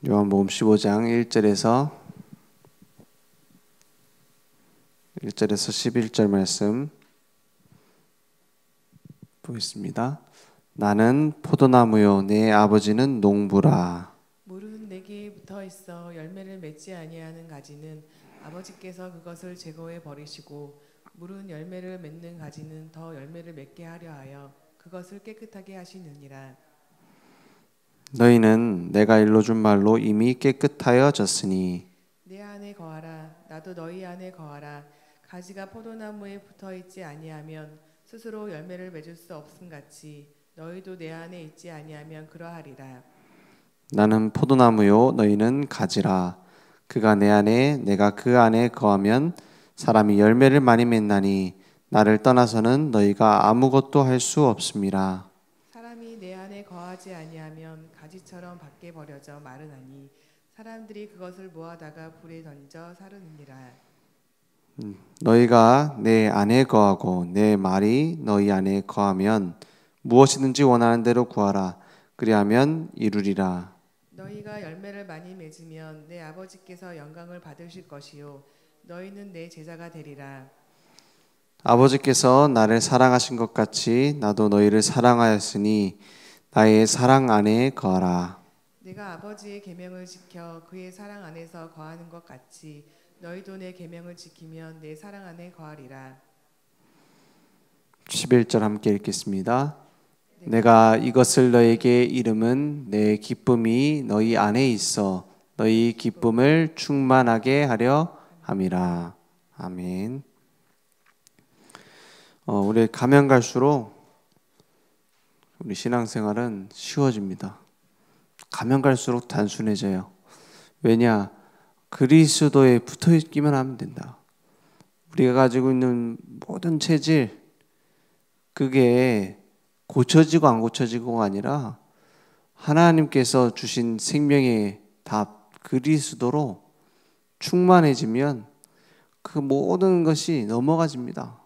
요한복음 15장 1절에서 11절 말씀 보겠습니다. 나는 포도나무요 내 아버지는 농부라. 물은 내게 붙어 있어 열매를 맺지 아니하는 가지는 아버지께서 그것을 제거해 버리시고 물은 열매를 맺는 가지는 더 열매를 맺게 하려 하여 그것을 깨끗하게 하시느니라. 너희는 내가 일러준 말로 이미 깨끗하여졌으니 내 안에 거하라. 나도 너희 안에 거하라. 가지가 포도나무에 붙어 있지 아니하면 스스로 열매를 맺을 수 없음 같이 너희도 내 안에 있지 아니하면 그러하리라. 나는 포도나무요 너희는 가지라. 그가 내 안에 내가 그 안에 거하면 사람이 열매를 많이 맺나니 나를 떠나서는 너희가 아무것도 할 수 없음이라. 사람이 내 안에 거하지 아니하면 가지처럼 밖에 버려져 마르나니 사람들이 그것을 모아다가 불에 던져 사르느니라. 너희가 내 안에 거하고 내 말이 너희 안에 거하면 무엇이든지 원하는 대로 구하라. 그리하면 이루리라. 너희가 열매를 많이 맺으면 내 아버지께서 영광을 받으실 것이요 너희는 내 제자가 되리라. 아버지께서 나를 사랑하신 것 같이 나도 너희를 사랑하였으니 나의 사랑 안에 거하라. 내가 아버지의 계명을 지켜 그의 사랑 안에서 거하는 것 같이 너희도 내 계명을 지키면 내 사랑 안에 거하리라. 11절 함께 읽겠습니다. 내가 이것을 너에게 이름은 내 기쁨이 너희 안에 있어 너희 기쁨을 충만하게 하려 함이라. 아멘. 우리 가면 갈수록 우리 신앙생활은 쉬워집니다. 가면 갈수록 단순해져요. 왜냐? 그리스도에 붙어 있기만 하면 된다. 우리가 가지고 있는 모든 체질, 그게 고쳐지고 안 고쳐지고가 아니라 하나님께서 주신 생명의 답, 그리스도로 충만해지면 그 모든 것이 넘어가집니다.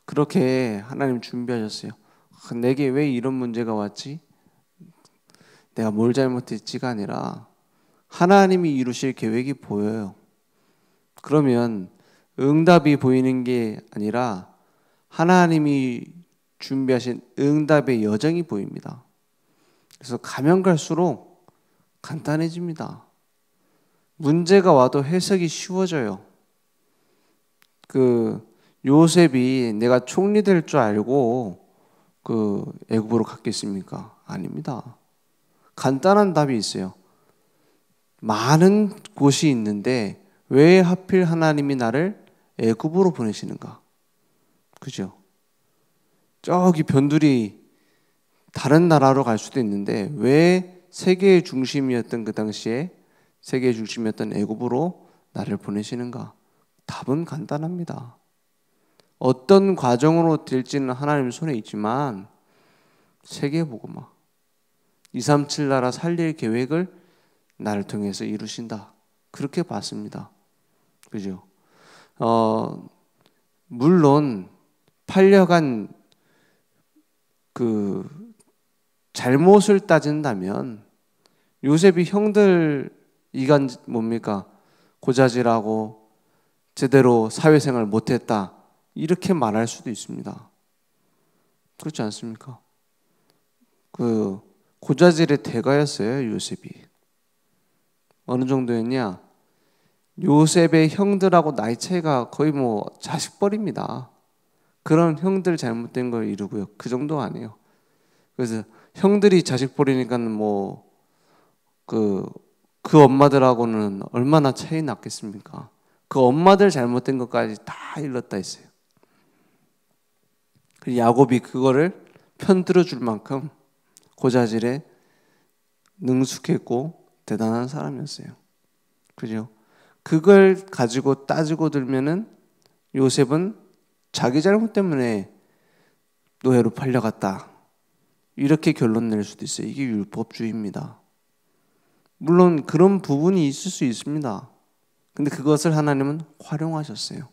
그렇게 하나님 준비하셨어요. 내게 왜 이런 문제가 왔지? 내가 뭘 잘못했지가 아니라 하나님이 이루실 계획이 보여요. 그러면 응답이 보이는 게 아니라 하나님이 준비하신 응답의 여정이 보입니다. 그래서 가면 갈수록 간단해집니다. 문제가 와도 해석이 쉬워져요. 요셉이 내가 총리 될 줄 알고 애굽으로 갔겠습니까? 아닙니다. 간단한 답이 있어요. 많은 곳이 있는데 왜 하필 하나님이 나를 애굽으로 보내시는가? 그죠? 저기 변두리 다른 나라로 갈 수도 있는데 왜 세계의 중심이었던 그 당시에 세계의 중심이었던 애굽으로 나를 보내시는가? 답은 간단합니다. 어떤 과정으로 될지는 하나님 손에 있지만 세계복음화 237 나라 살릴 계획을 나를 통해서 이루신다. 그렇게 봤습니다. 그죠? 물론 팔려간 잘못을 따진다면 요셉이 형들 이간 뭡니까? 고자질하고 제대로 사회생활 못했다. 이렇게 말할 수도 있습니다. 그렇지 않습니까? 고자질의 대가였어요, 요셉이. 어느 정도였냐? 요셉의 형들하고 나이 차이가 거의 자식뻘입니다. 그런 형들 잘못된 걸 이루고요. 그 정도 아니에요. 그래서 형들이 자식뻘이니까 그 엄마들하고는 얼마나 차이 났겠습니까? 그 엄마들 잘못된 것까지 다 일렀다 했어요. 그 야곱이 그거를 편들어 줄 만큼 고자질에 능숙했고 대단한 사람이었어요. 그죠? 그걸 가지고 따지고 들면은 요셉은 자기 잘못 때문에 노예로 팔려갔다. 이렇게 결론 낼 수도 있어요. 이게 율법주의입니다. 물론 그런 부분이 있을 수 있습니다. 근데 그것을 하나님은 활용하셨어요.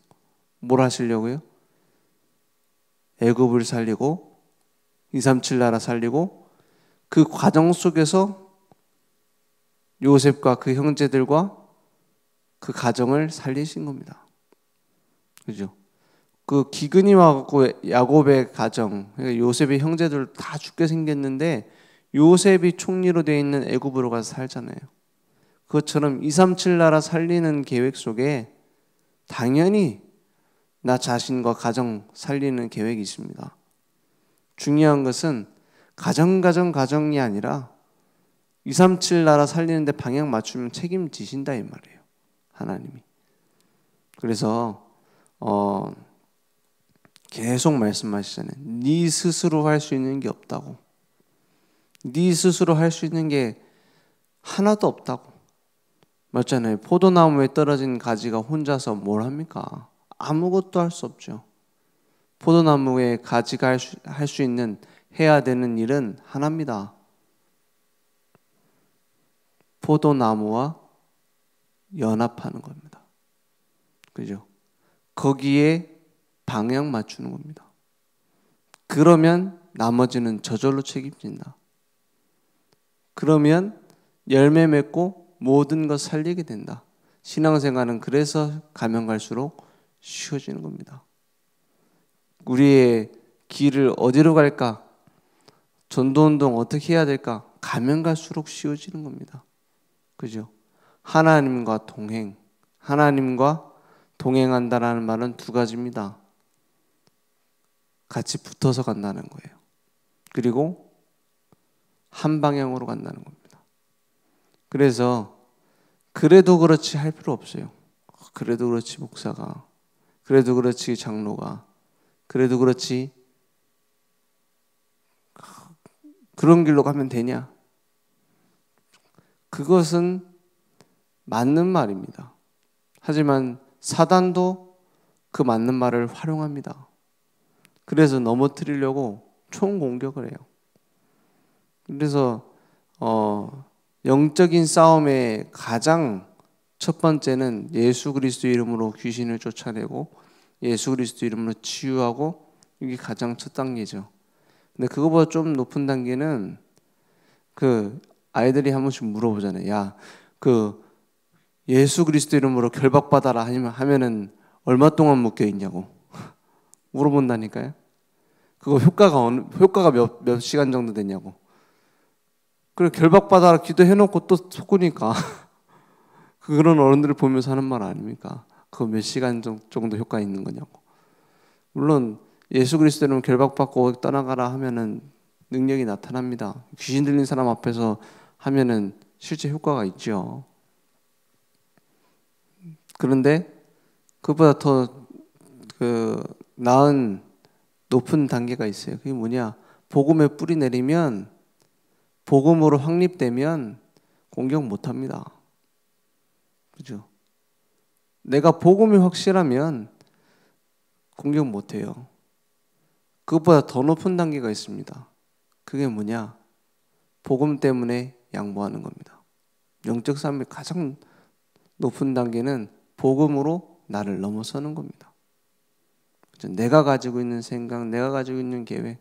뭘 하시려고요? 애굽을 살리고 237 나라 살리고 그 과정 속에서 요셉과 그 형제들과 그 가정을 살리신 겁니다. 그죠? 그 기근이 와갖고 야곱의 가정, 그러니까 요셉의 형제들 다 죽게 생겼는데 요셉이 총리로 되어 있는 애굽으로 가서 살잖아요. 그것처럼 237 나라 살리는 계획 속에 당연히 나 자신과 가정 살리는 계획이 있습니다. 중요한 것은 가정이 아니라 237 나라 살리는데 방향 맞추면 책임지신다 이 말이에요. 하나님이. 그래서 계속 말씀하시잖아요. 네 스스로 할 수 있는 게 없다고. 네 스스로 할 수 있는 게 하나도 없다고. 맞잖아요. 포도나무에 떨어진 가지가 혼자서 뭘 합니까? 아무것도 할 수 없죠. 포도나무에 가지가 할 수 있는 해야 되는 일은 하나입니다. 포도나무와 연합하는 겁니다. 그죠? 거기에 방향 맞추는 겁니다. 그러면 나머지는 저절로 책임진다. 그러면 열매 맺고 모든 것 살리게 된다. 신앙생활은 그래서 가면 갈수록 쉬워지는 겁니다. 우리의 길을 어디로 갈까? 전도운동 어떻게 해야 될까? 가면 갈수록 쉬워지는 겁니다. 그죠? 하나님과 동행, 하나님과 동행한다라는 말은 두 가지입니다. 같이 붙어서 간다는 거예요. 그리고 한 방향으로 간다는 겁니다. 그래서 그래도 그렇지 할 필요 없어요. 그래도 그렇지 목사가, 그래도 그렇지 장로가, 그래도 그렇지 그런 길로 가면 되냐? 그것은 맞는 말입니다. 하지만 사단도 그 맞는 말을 활용합니다. 그래서 넘어뜨리려고 총공격을 해요. 그래서 영적인 싸움의 가장 첫 번째는 예수 그리스도 이름으로 귀신을 쫓아내고 예수 그리스도 이름으로 치유하고, 이게 가장 첫 단계죠. 근데 그거보다 좀 높은 단계는 그 아이들이 한 번씩 물어보잖아요. 야, 그 예수 그리스도 이름으로 결박받아라 하면은 얼마 동안 묶여 있냐고 물어본다니까요. 그거 효과가 몇 시간 정도 되냐고. 그래 결박받아라 기도해놓고 또 속으니까 그런 어른들을 보면서 하는 말 아닙니까? 그거 몇 시간 정도 효과 있는 거냐고. 물론 예수 그리스도는 결박받고 떠나가라 하면은 능력이 나타납니다. 귀신 들린 사람 앞에서 하면은 실제 효과가 있죠. 그런데 그보다 더 나은 높은 단계가 있어요. 그게 뭐냐? 복음에 뿌리 내리면, 복음으로 확립되면 공격 못합니다. 그죠? 내가 복음이 확실하면 공격 못해요. 그것보다 더 높은 단계가 있습니다. 그게 뭐냐? 복음 때문에 양보하는 겁니다. 영적 삶의 가장 높은 단계는 복음으로 나를 넘어서는 겁니다. 내가 가지고 있는 생각, 내가 가지고 있는 계획,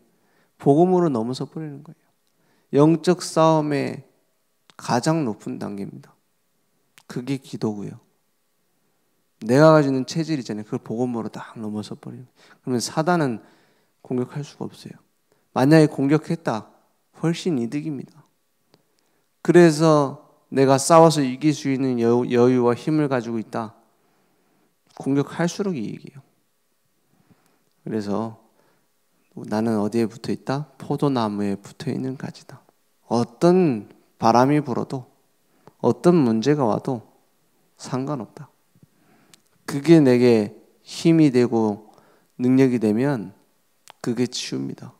복음으로 넘어서 버리는 거예요. 영적 싸움의 가장 높은 단계입니다. 그게 기도고요. 내가 가지고 있는 체질이잖아요. 그걸 복음으로 딱 넘어서 버리는. 그러면 사단은 공격할 수가 없어요. 만약에 공격했다, 훨씬 이득입니다. 그래서 내가 싸워서 이길 수 있는 여유와 힘을 가지고 있다. 공격할수록 이익이에요. 그래서 나는 어디에 붙어 있다? 포도나무에 붙어 있는 가지다. 어떤 바람이 불어도, 어떤 문제가 와도 상관없다. 그게 내게 힘이 되고 능력이 되면 그게 치유입니다.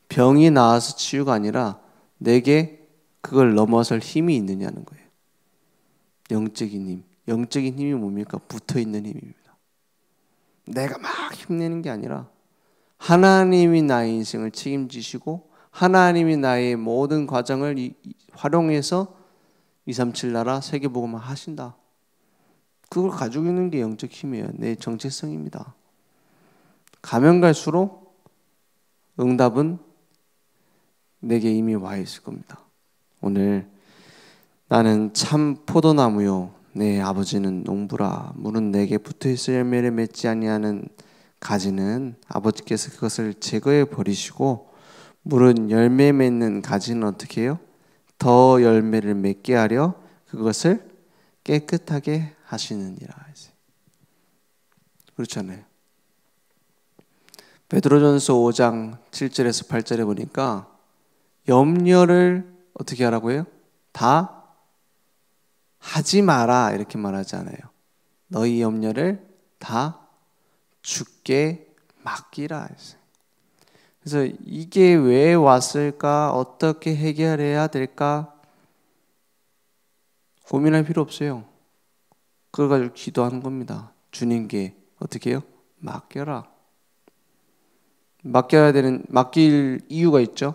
병이 나아서 치유가 아니라 내게 그걸 넘어설 힘이 있느냐는 거예요. 영적인 힘. 영적인 힘이 뭡니까? 붙어있는 힘입니다. 내가 막 힘내는 게 아니라 하나님이 나의 인생을 책임지시고 하나님이 나의 모든 과정을 활용해서 237 나라 세계복음을 하신다. 그걸 가지고 있는 게 영적 힘이에요. 내 정체성입니다. 가면 갈수록 응답은 내게 이미 와 있을 겁니다. 오늘 나는 참 포도나무요 내 아버지는 농부라. 물은 내게 붙어있을 열매를 맺지 아니하는 가지는 아버지께서 그것을 제거해 버리시고, 물은 열매 맺는 가지는 어떻게 해요? 더 열매를 맺게 하려 그것을 깨끗하게 하시느니라. 그렇잖아요. 베드로전서 5장 7절에서 8절에 보니까 염려를 어떻게 하라고 해요? 다 하지 마라 이렇게 말하지 않아요. 너희 염려를 다 주께 맡기라 했어요. 그래서 이게 왜 왔을까? 어떻게 해결해야 될까? 고민할 필요 없어요. 그걸 가지고 기도하는 겁니다. 주님께 어떻게 해요? 맡겨라. 맡길 이유가 있죠.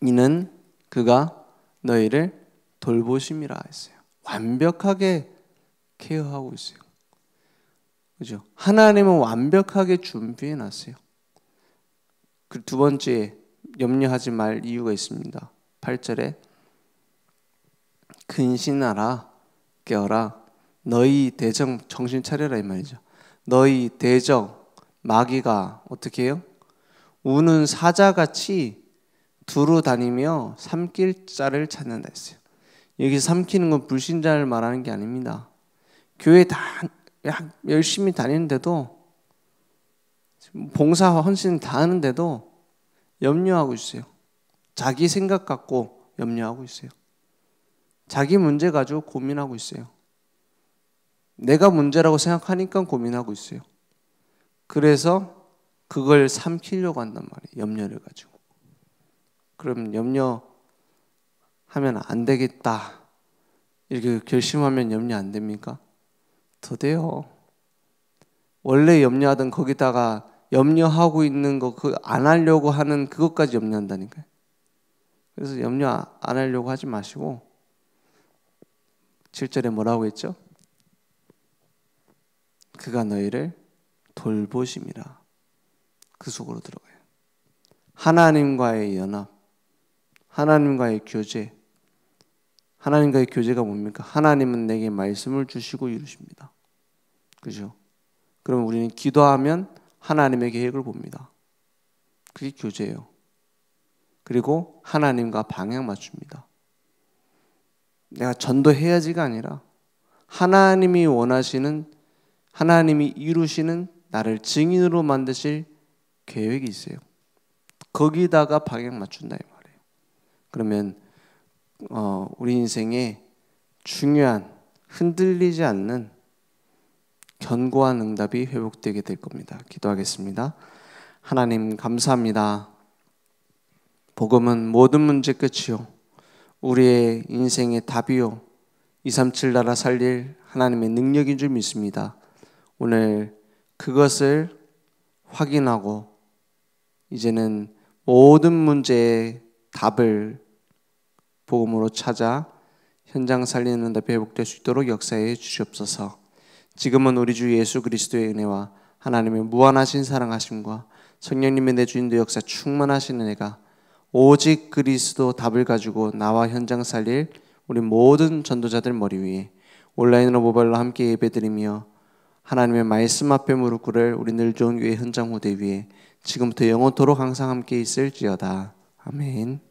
이는 그가 너희를 돌보심이라 했어요. 완벽하게 케어하고 있어요. 그죠? 하나님은 완벽하게 준비해 놨어요. 그 두 번째 염려하지 말 이유가 있습니다. 8절에 근신하라 깨어라 너희 대적 정신 차려라 이 말이죠. 너희 대적 마귀가 어떻게 해요? 우는 사자같이 두루 다니며 삼킬 자를 찾는다 했어요. 여기 삼키는 건 불신자를 말하는 게 아닙니다. 교회 다 열심히 다니는데도, 봉사 헌신 다 하는데도 염려하고 있어요. 자기 생각 갖고 염려하고 있어요. 자기 문제 가지고 고민하고 있어요. 내가 문제라고 생각하니까 고민하고 있어요. 그래서 그걸 삼키려고 한단 말이에요. 염려를 가지고. 그럼 염려하면 안 되겠다 이렇게 결심하면 염려 안 됩니까? 더 돼요. 원래 염려하던 거기다가 염려하고 있는 거 그 안 하려고 하는 그것까지 염려한다니까요. 그래서 염려 안 하려고 하지 마시고 7절에 뭐라고 했죠? 그가 너희를 돌보심이라. 그 속으로 들어가요. 하나님과의 연합, 하나님과의 교제. 하나님과의 교제가 뭡니까? 하나님은 내게 말씀을 주시고 이루십니다. 그죠? 그럼 우리는 기도하면 하나님의 계획을 봅니다. 그게 교제예요. 그리고 하나님과 방향 맞춥니다. 내가 전도해야지가 아니라 하나님이 원하시는, 하나님이 이루시는 나를 증인으로 만드실 계획이 있어요. 거기다가 방향 맞춘다 이 말이에요. 그러면 우리 인생에 중요한 흔들리지 않는 견고한 응답이 회복되게 될 겁니다. 기도하겠습니다. 하나님 감사합니다. 복음은 모든 문제 끝이요 우리의 인생의 답이요 237 나라 살릴 하나님의 능력인 줄 믿습니다. 오늘 그것을 확인하고 이제는 모든 문제의 답을 복음으로 찾아 현장 살리는 응답이 회복될 수 있도록 역사해 주시옵소서. 지금은 우리 주 예수 그리스도의 은혜와 하나님의 무한하신 사랑하심과 성령님의 내주인도 역사 충만하신 은혜가 오직 그리스도 답을 가지고 나와 현장 살릴 우리 모든 전도자들 머리 위에 온라인으로 모바일로 함께 예배드리며 하나님의 말씀 앞에 무릎 꿇을 우리 늘 좋은 교회 현장 무대 위에 지금부터 영원토록 항상 함께 있을지어다. 아멘.